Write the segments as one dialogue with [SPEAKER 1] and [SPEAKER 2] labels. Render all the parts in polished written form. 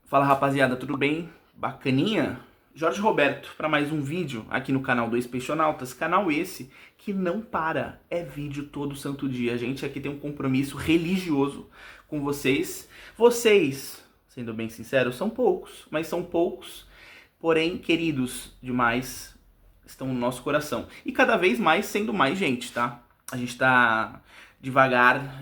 [SPEAKER 1] Fala rapaziada, tudo bem? Bacaninha? Jorge Roberto para mais um vídeo aqui no canal Dois Peixonautas, canal esse que não para, é vídeo todo santo dia. A gente aqui tem um compromisso religioso com vocês. Vocês, sendo bem sincero, são poucos, mas são poucos, porém queridos demais, estão no nosso coração. E cada vez mais sendo mais gente, tá? A gente tá devagar,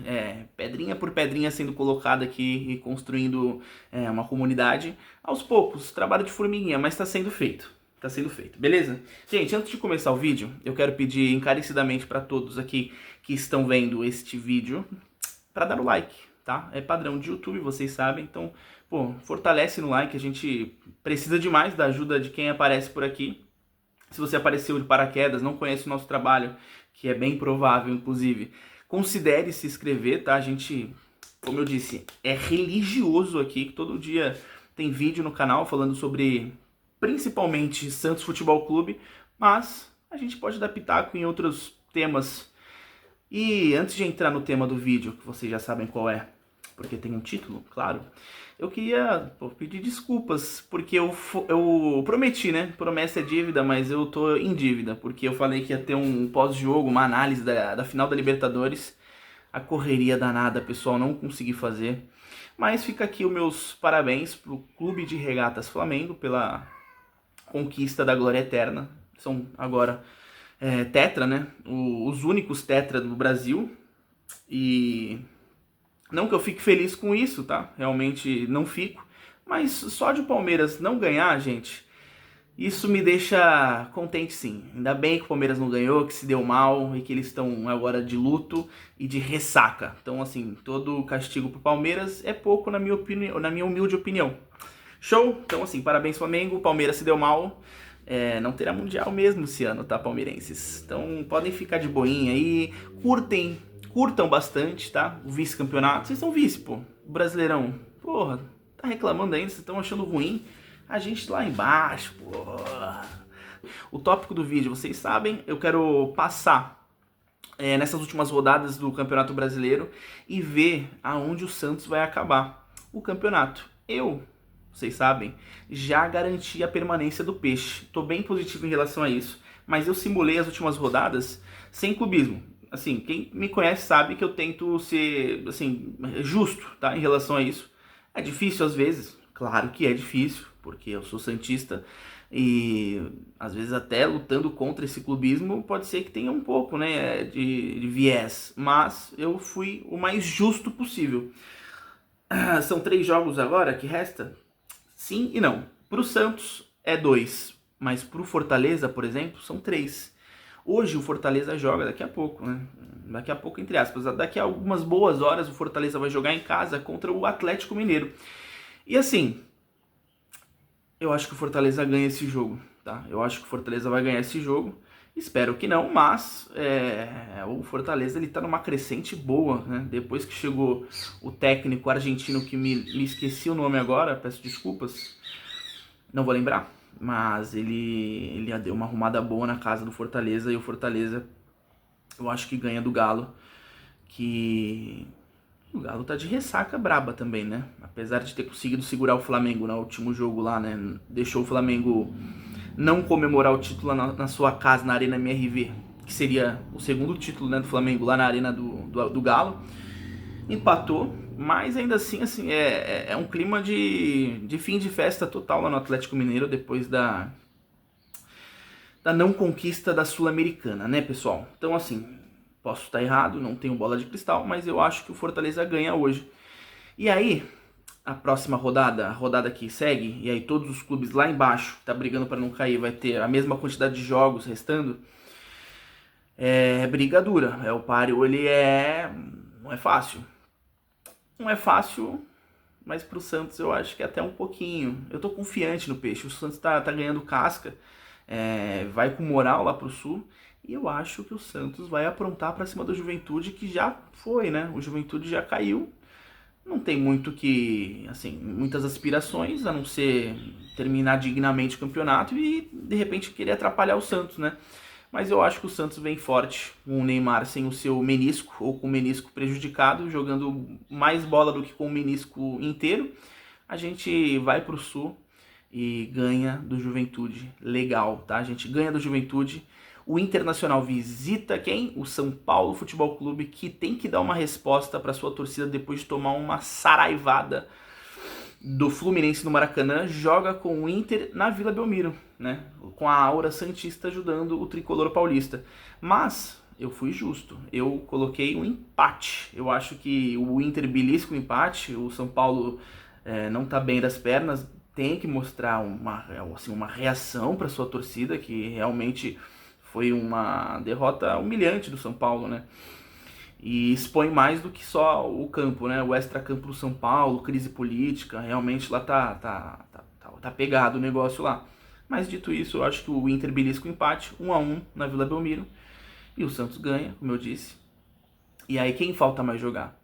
[SPEAKER 1] pedrinha por pedrinha sendo colocada aqui e construindo uma comunidade. Aos poucos, trabalho de formiguinha, mas tá sendo feito. Tá sendo feito, beleza? Gente, antes de começar o vídeo, eu quero pedir encarecidamente para todos aqui que estão vendo este vídeo para dar o like, tá? É padrão de YouTube, vocês sabem, então, pô, fortalece no like, a gente precisa demais da ajuda de quem aparece por aqui. Se você apareceu de paraquedas, não conhece o nosso trabalho, que é bem provável, inclusive, considere se inscrever, tá? A gente, como eu disse, é religioso aqui, que todo dia tem vídeo no canal falando sobre, principalmente, Santos Futebol Clube, mas a gente pode dar pitaco em outros temas. E antes de entrar no tema do vídeo, que vocês já sabem qual é, porque tem um título, claro, eu queria pedir desculpas, porque eu prometi, né? Promessa é dívida, mas eu tô em dívida, porque eu falei que ia ter um pós-jogo, uma análise da final da Libertadores. A correria danada, pessoal, não consegui fazer. Mas fica aqui os meus parabéns pro Clube de Regatas Flamengo pela conquista da glória eterna. São agora tetra, né? Os únicos tetra do Brasil. E não que eu fique feliz com isso, tá? Realmente não fico. Mas só de o Palmeiras não ganhar, gente, isso me deixa contente sim. Ainda bem que o Palmeiras não ganhou, que se deu mal e que eles estão agora de luto e de ressaca. Então, assim, todo castigo pro Palmeiras é pouco na minha opinião, na minha humilde opinião. Show? Então, assim, parabéns Flamengo. O Palmeiras se deu mal. Não terá mundial mesmo esse ano, tá, palmeirenses? Então podem ficar de boinha aí, curtam bastante, tá? O vice-campeonato. Vocês são vice, pô. O Brasileirão, porra, tá reclamando ainda, vocês estão achando ruim. A gente lá embaixo, porra. O tópico do vídeo, vocês sabem, eu quero passar nessas últimas rodadas do Campeonato Brasileiro e ver aonde o Santos vai acabar o campeonato. Vocês sabem, já garanti a permanência do Peixe. Tô bem positivo em relação a isso, mas eu simulei as últimas rodadas sem clubismo. Assim, quem me conhece sabe que eu tento ser, assim, justo, tá, em relação a isso. É difícil às vezes, claro que é difícil, porque eu sou santista e às vezes até lutando contra esse clubismo pode ser que tenha um pouco, né, de viés, mas eu fui o mais justo possível. São 3 jogos agora que resta? Sim e não. Para o Santos é 2, mas para o Fortaleza, por exemplo, são 3. Hoje o Fortaleza joga, daqui a pouco, né? Daqui a pouco, entre aspas. Daqui a algumas boas horas o Fortaleza vai jogar em casa contra o Atlético Mineiro. E assim, eu acho que o Fortaleza ganha esse jogo, tá? Eu acho que o Fortaleza vai ganhar esse jogo. Espero que não, mas o Fortaleza ele tá numa crescente boa, né? Depois que chegou o técnico argentino que me esqueci o nome agora, peço desculpas, não vou lembrar, mas ele deu uma arrumada boa na casa do Fortaleza e o Fortaleza eu acho que ganha do Galo, que o Galo tá de ressaca braba também, né? Apesar de ter conseguido segurar o Flamengo no último jogo lá, né? Deixou o Flamengo não comemorar o título na sua casa, na Arena MRV, que seria o segundo título, né, do Flamengo lá na Arena do Galo. Empatou, mas ainda assim é um clima de fim de festa total lá no Atlético Mineiro, depois da não conquista da Sul-Americana, né, pessoal? Então, assim, posso estar errado, não tenho bola de cristal, mas eu acho que o Fortaleza ganha hoje. E aí, a próxima rodada, a rodada que segue, e aí todos os clubes lá embaixo, que tá brigando para não cair, vai ter a mesma quantidade de jogos restando, é briga dura. O páreo, não é fácil. Não é fácil, mas pro Santos eu acho que é até um pouquinho. Eu tô confiante no Peixe, o Santos tá ganhando casca, vai com moral lá pro Sul, e eu acho que o Santos vai aprontar pra cima do Juventude, que já foi, né? O Juventude já caiu. Não tem muito muitas aspirações, a não ser terminar dignamente o campeonato e, de repente, querer atrapalhar o Santos, né? Mas eu acho que o Santos vem forte, com o Neymar sem o seu menisco, ou com o menisco prejudicado, jogando mais bola do que com o menisco inteiro. a gente vai pro Sul e ganha do Juventude. Legal, tá? A gente ganha do Juventude. O Internacional visita quem? O São Paulo Futebol Clube, que tem que dar uma resposta para sua torcida depois de tomar uma saraivada do Fluminense no Maracanã. Joga com o Inter na Vila Belmiro, né? Com a aura santista ajudando o tricolor paulista. Mas eu fui justo, eu coloquei um empate. Eu acho que o Inter belisca o empate, o São Paulo não tá bem das pernas, tem que mostrar uma reação para sua torcida, que realmente foi uma derrota humilhante do São Paulo, né? E expõe mais do que só o campo, né? O extracampo do São Paulo, crise política, realmente lá tá pegado o negócio lá. Mas dito isso, eu acho que o Inter belisca o empate, 1-1 na Vila Belmiro, e o Santos ganha, como eu disse. E aí quem falta mais jogar?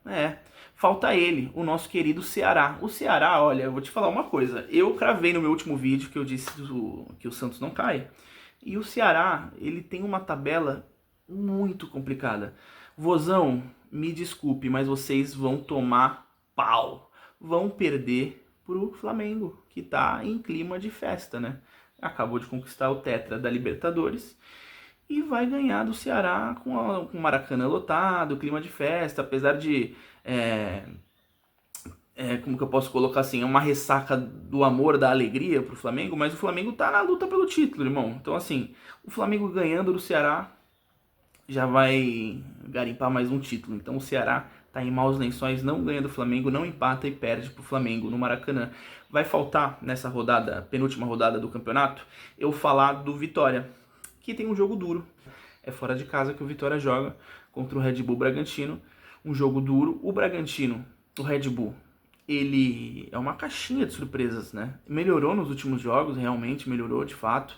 [SPEAKER 1] Falta ele, o nosso querido Ceará. O Ceará, olha, eu vou te falar uma coisa. Eu cravei no meu último vídeo que eu disse que o Santos não cai. E o Ceará, ele tem uma tabela muito complicada. Vozão, me desculpe, mas vocês vão tomar pau. Vão perder pro Flamengo, que tá em clima de festa, né? Acabou de conquistar o Tetra da Libertadores e vai ganhar do Ceará com o Maracanã lotado, clima de festa, apesar de... como que eu posso colocar assim, é uma ressaca do amor, da alegria pro Flamengo, mas o Flamengo tá na luta pelo título, irmão. Então assim, o Flamengo ganhando do Ceará já vai garimpar mais um título. Então o Ceará tá em maus lençóis, não ganha do Flamengo, não empata e perde pro Flamengo no Maracanã. Vai faltar nessa rodada, penúltima rodada do campeonato, eu falar do Vitória, que tem um jogo duro. É fora de casa que o Vitória joga contra o Red Bull Bragantino. Um jogo duro. O Bragantino, o Red Bull, ele é uma caixinha de surpresas, né? Melhorou nos últimos jogos, realmente melhorou de fato.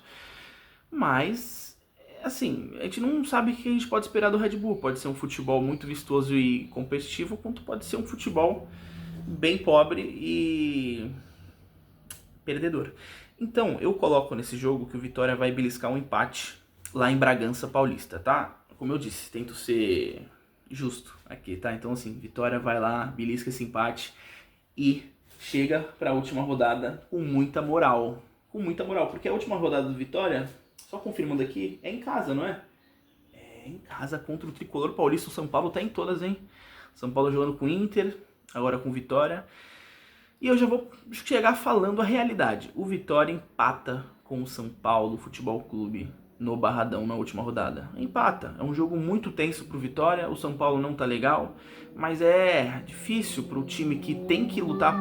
[SPEAKER 1] Mas, assim, a gente não sabe o que a gente pode esperar do Red Bull. Pode ser um futebol muito vistoso e competitivo, quanto pode ser um futebol bem pobre e perdedor. Então, eu coloco nesse jogo que o Vitória vai beliscar um empate lá em Bragança Paulista, tá? Como eu disse, tento ser justo aqui, tá? Então, assim, Vitória vai lá, belisca esse empate e chega para a última rodada com muita moral. Com muita moral, porque a última rodada do Vitória, só confirmando aqui, é em casa, não é? É em casa contra o tricolor paulista. O São Paulo tá em todas, hein? São Paulo jogando com o Inter, agora com Vitória. E eu já vou chegar falando a realidade. O Vitória empata com o São Paulo Futebol Clube no Barradão na última rodada. Empata. É um jogo muito tenso pro Vitória. O São Paulo não tá legal, mas é difícil pro time que tem que lutar.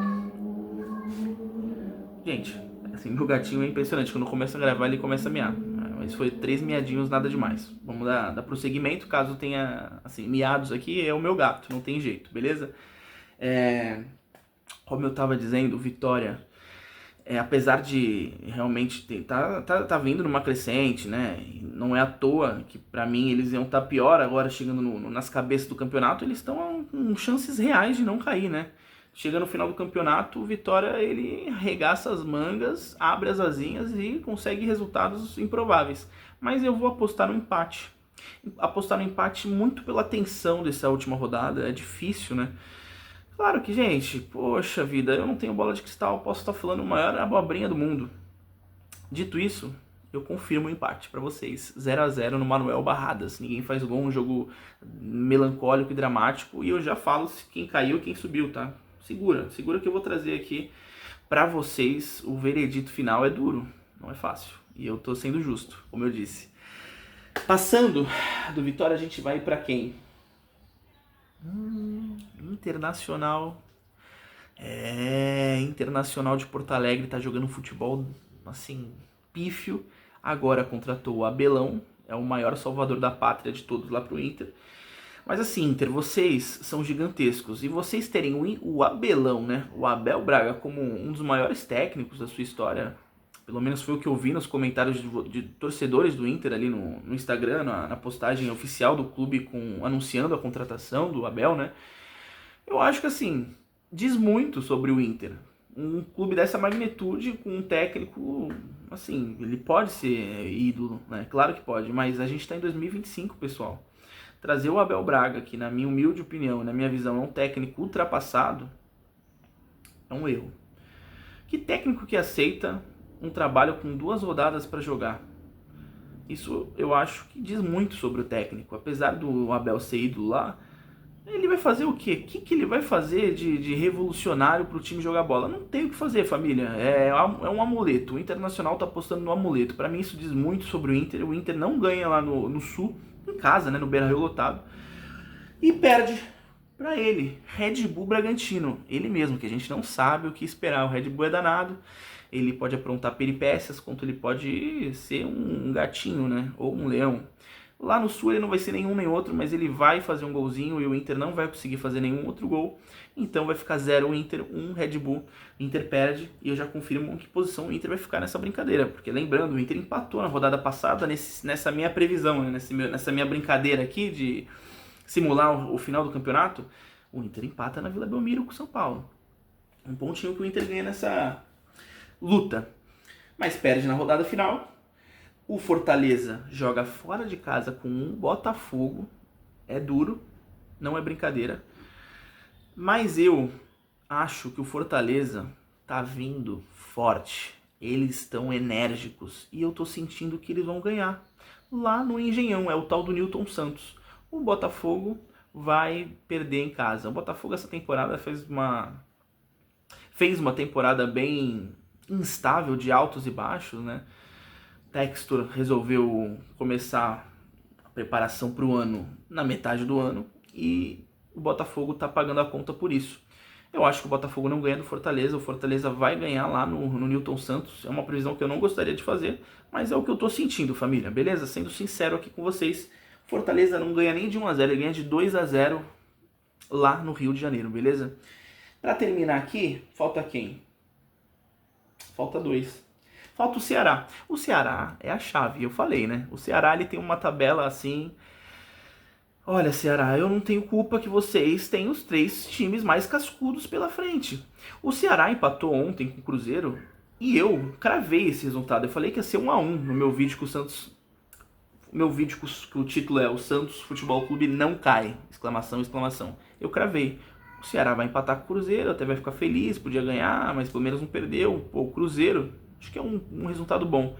[SPEAKER 1] Gente, assim, meu gatinho é impressionante. Quando começa a gravar, ele começa a miar. Mas foi 3 miadinhos, nada demais. Vamos dar prosseguimento. Caso tenha, assim, miados aqui, é o meu gato. Não tem jeito, beleza? Como eu tava dizendo, o Vitória, apesar de realmente tá vindo numa crescente, né? Não é à toa que pra mim eles iam estar pior agora chegando nas cabeças do campeonato. Eles estão com chances reais de não cair, né? Chega no final do campeonato, o Vitória ele arregaça as mangas, abre as asinhas e consegue resultados improváveis. Mas eu vou apostar no empate. Apostar no empate muito pela tensão dessa última rodada. É difícil, né? Claro que, gente, poxa vida, eu não tenho bola de cristal, posso estar falando a maior abobrinha do mundo. Dito isso, eu confirmo o empate pra vocês. 0-0 no Manuel Barradas. Ninguém faz gol, um jogo melancólico e dramático. E eu já falo quem caiu e quem subiu, tá? Segura que eu vou trazer aqui pra vocês. O veredito final é duro, não é fácil. E eu tô sendo justo, como eu disse. Passando do Vitória, a gente vai pra quem? Internacional. Internacional de Porto Alegre tá jogando futebol assim, pífio. Agora contratou o Abelão, é o maior salvador da pátria de todos lá pro Inter. Mas assim, Inter, vocês são gigantescos. E vocês terem o Abelão, né? O Abel Braga como um dos maiores técnicos da sua história. Pelo menos foi o que eu vi nos comentários de torcedores do Inter ali no Instagram, na postagem oficial do clube anunciando a contratação do Abel, né? Eu acho que assim, diz muito sobre o Inter. Um clube dessa magnitude, com um técnico, assim, ele pode ser ídolo, né? Claro que pode, mas a gente tá em 2025, pessoal. Trazer o Abel Braga, que na minha humilde opinião, na minha visão, é um técnico ultrapassado, é um erro. Que técnico que aceita um trabalho com 2 rodadas para jogar? Isso eu acho que diz muito sobre o técnico. Apesar do Abel ser ídolo lá, ele vai fazer o quê? O que ele vai fazer de revolucionário para o time jogar bola? Não tem o que fazer, família. É um amuleto. O Internacional tá apostando no amuleto. Para mim isso diz muito sobre o Inter. O Inter não ganha lá no Sul, em casa, né, no Beira-Rio lotado. E perde para ele, Red Bull Bragantino. Ele mesmo, que a gente não sabe o que esperar. O Red Bull é danado. Ele pode aprontar peripécias, quanto ele pode ser um gatinho, né? Ou um leão. Lá no Sul ele não vai ser nenhum nem outro, mas ele vai fazer um golzinho e o Inter não vai conseguir fazer nenhum outro gol. Então vai ficar 0 Inter, 1 Red Bull. Inter perde e eu já confirmo em que posição o Inter vai ficar nessa brincadeira. Porque lembrando, o Inter empatou na rodada passada nessa minha previsão, né? Nessa minha brincadeira aqui de simular o final do campeonato. O Inter empata na Vila Belmiro com o São Paulo. Um pontinho que o Inter ganha nessa luta. Mas perde na rodada final. O Fortaleza joga fora de casa com um Botafogo. É duro, não é brincadeira. Mas eu acho que o Fortaleza tá vindo forte. Eles estão enérgicos. E eu tô sentindo que eles vão ganhar. Lá no Engenhão, é o tal do Newton Santos. O Botafogo vai perder em casa. O Botafogo essa temporada fez uma temporada bem instável, de altos e baixos, né? Textor resolveu começar a preparação para o ano na metade do ano e o Botafogo está pagando a conta por isso. Eu acho que o Botafogo não ganha do Fortaleza, o Fortaleza vai ganhar lá no Newton Santos. É uma previsão que eu não gostaria de fazer, mas é o que eu estou sentindo, família, beleza? Sendo sincero aqui com vocês, Fortaleza não ganha nem de 1 a 0, ele ganha de 2 a 0 lá no Rio de Janeiro, beleza? Para terminar aqui, falta quem? Falta 2. Falta o Ceará. O Ceará é a chave, eu falei, né? O Ceará ele tem uma tabela assim. Olha, Ceará, eu não tenho culpa que vocês tenham os 3 times mais cascudos pela frente. O Ceará empatou ontem com o Cruzeiro e eu cravei esse resultado. Eu falei que ia ser 1 a 1 no meu vídeo com o Santos. Meu vídeo que o título é O Santos Futebol Clube não cai! Exclamação, exclamação. Eu cravei. O Ceará vai empatar com o Cruzeiro, até vai ficar feliz, podia ganhar, mas pelo menos não perdeu. Pô, o Cruzeiro, acho que é um resultado bom.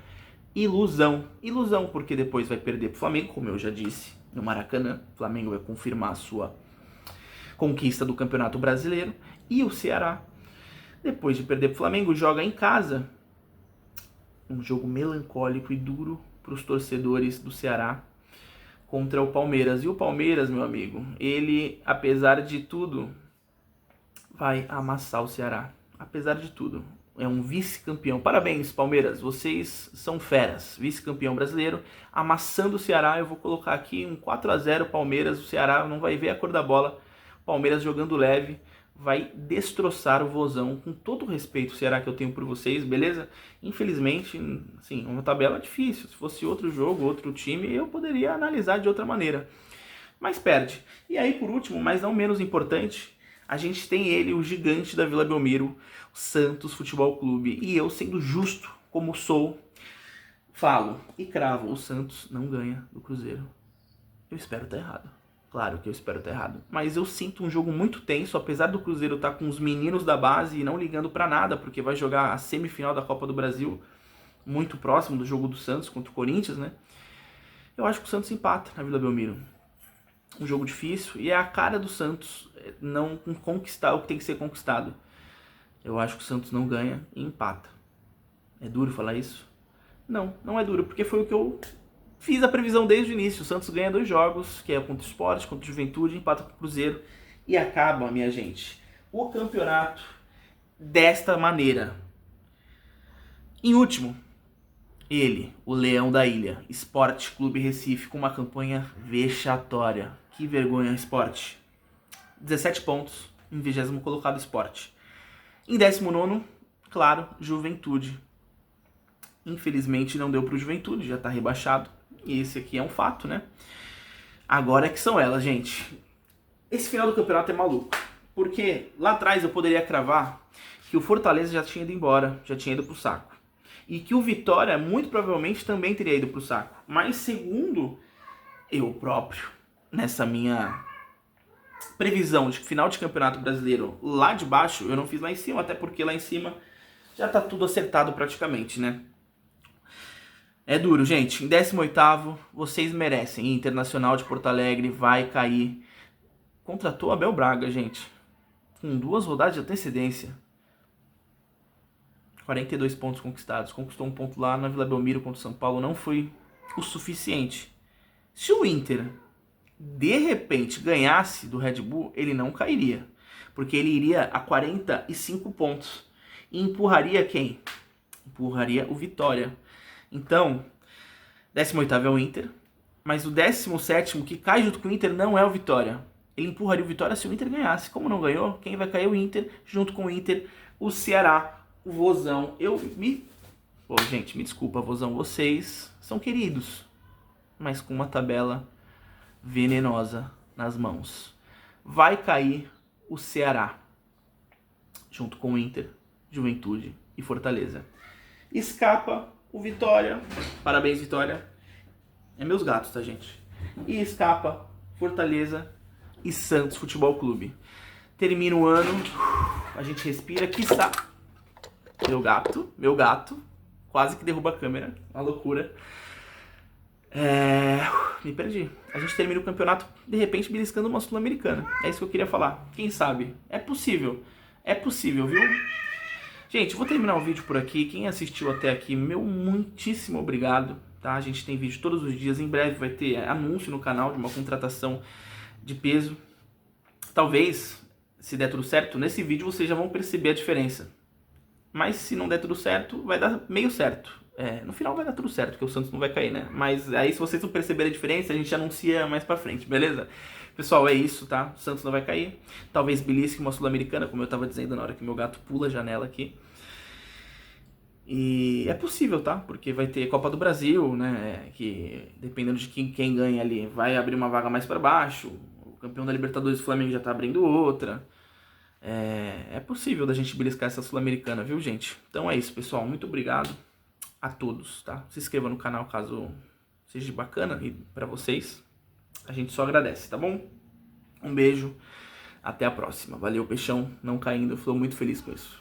[SPEAKER 1] Ilusão, porque depois vai perder pro Flamengo, como eu já disse, no Maracanã. O Flamengo vai confirmar a sua conquista do Campeonato Brasileiro. E o Ceará, depois de perder pro Flamengo, joga em casa. Um jogo melancólico e duro para os torcedores do Ceará contra o Palmeiras. E o Palmeiras, meu amigo, ele, apesar de tudo, vai amassar o Ceará. Apesar de tudo. É um vice-campeão. Parabéns, Palmeiras. Vocês são feras. Vice-campeão brasileiro. Amassando o Ceará. Eu vou colocar aqui um 4 a 0 Palmeiras. O Ceará não vai ver a cor da bola. Palmeiras jogando leve. Vai destroçar o Vozão. Com todo o respeito, Ceará, que eu tenho por vocês, beleza? Infelizmente, assim, uma tabela difícil. Se fosse outro jogo, outro time, eu poderia analisar de outra maneira. Mas perde. E aí, por último, mas não menos importante, a gente tem ele, o gigante da Vila Belmiro, o Santos Futebol Clube. E eu, sendo justo como sou, falo e cravo, o Santos não ganha do Cruzeiro. Eu espero estar errado. Claro que eu espero estar errado. Mas eu sinto um jogo muito tenso, apesar do Cruzeiro estar com os meninos da base e não ligando pra nada, porque vai jogar a semifinal da Copa do Brasil, muito próximo do jogo do Santos contra o Corinthians, né? Eu acho que o Santos empata na Vila Belmiro. Um jogo difícil e é a cara do Santos não conquistar o que tem que ser conquistado. Eu acho que o Santos não ganha e empata. É duro falar isso? Não, não é duro, porque foi o que eu fiz a previsão desde o início. O Santos ganha 2 jogos, que é contra o Sport, contra o Juventude, empata com o Cruzeiro e acaba, minha gente, o campeonato desta maneira. Em último, ele, o Leão da Ilha, Sport Clube Recife, com uma campanha vexatória. Que vergonha, Sport. 17 pontos, em 20º colocado Sport. Em 19º, claro, Juventude. Infelizmente não deu pro Juventude, já tá rebaixado. E esse aqui é um fato, né? Agora é que são elas, gente. Esse final do campeonato é maluco. Porque lá atrás eu poderia cravar que o Fortaleza já tinha ido embora, já tinha ido pro saco. E que o Vitória, muito provavelmente, também teria ido pro saco. Mas segundo eu próprio, nessa minha previsão de final de campeonato brasileiro lá de baixo, eu não fiz lá em cima, até porque lá em cima já tá tudo acertado praticamente, né? É duro, gente. Em 18º, vocês merecem. Internacional de Porto Alegre vai cair. Contratou Abel Braga, gente. Com 2 rodadas de antecedência. 42 pontos conquistados. Conquistou um ponto lá na Vila Belmiro contra o São Paulo. Não foi o suficiente. Se o Inter, de repente, ganhasse do Red Bull, ele não cairia. Porque ele iria a 45 pontos. E empurraria quem? Empurraria o Vitória. Então, 18º é o Inter, mas o 17º que cai junto com o Inter não é o Vitória. Ele empurraria o Vitória se o Inter ganhasse. Como não ganhou, quem vai cair é o Inter, junto com o Inter, o Ceará, o Vozão. Pô, gente, me desculpa, Vozão, vocês são queridos, mas com uma tabela venenosa nas mãos. Vai cair o Ceará, junto com o Inter, Juventude e Fortaleza. Escapa o Vitória, parabéns Vitória, é meus gatos, tá, gente? E escapa Fortaleza e Santos Futebol Clube. Termina o ano, a gente respira, quiçá. Meu gato, quase que derruba a câmera, uma loucura. Me perdi. A gente termina o campeonato, de repente, beliscando uma Sul-Americana. É isso que eu queria falar. Quem sabe? É possível, viu? Gente, vou terminar o vídeo por aqui. Quem assistiu até aqui, meu muitíssimo obrigado, tá? A gente tem vídeo todos os dias. Em breve vai ter anúncio no canal de uma contratação de peso. Talvez, se der tudo certo, nesse vídeo vocês já vão perceber a diferença. Mas se não der tudo certo, vai dar meio certo. No final vai dar tudo certo, porque o Santos não vai cair, né? Mas aí se vocês não perceberem a diferença, a gente anuncia mais pra frente, beleza? Pessoal, é isso, tá? O Santos não vai cair. Talvez belisque uma Sul-Americana, como eu tava dizendo na hora que meu gato pula a janela aqui. E é possível, tá? Porque vai ter Copa do Brasil, né? Que dependendo de quem ganha ali, vai abrir uma vaga mais pra baixo. O campeão da Libertadores, o Flamengo, já tá abrindo outra. É possível da gente beliscar essa Sul-Americana, viu, gente? Então é isso, pessoal. Muito obrigado a todos, tá? Se inscreva no canal caso seja bacana e pra vocês. A gente só agradece, tá bom? Um beijo, até a próxima. Valeu, peixão, não caindo. Eu tô muito feliz com isso.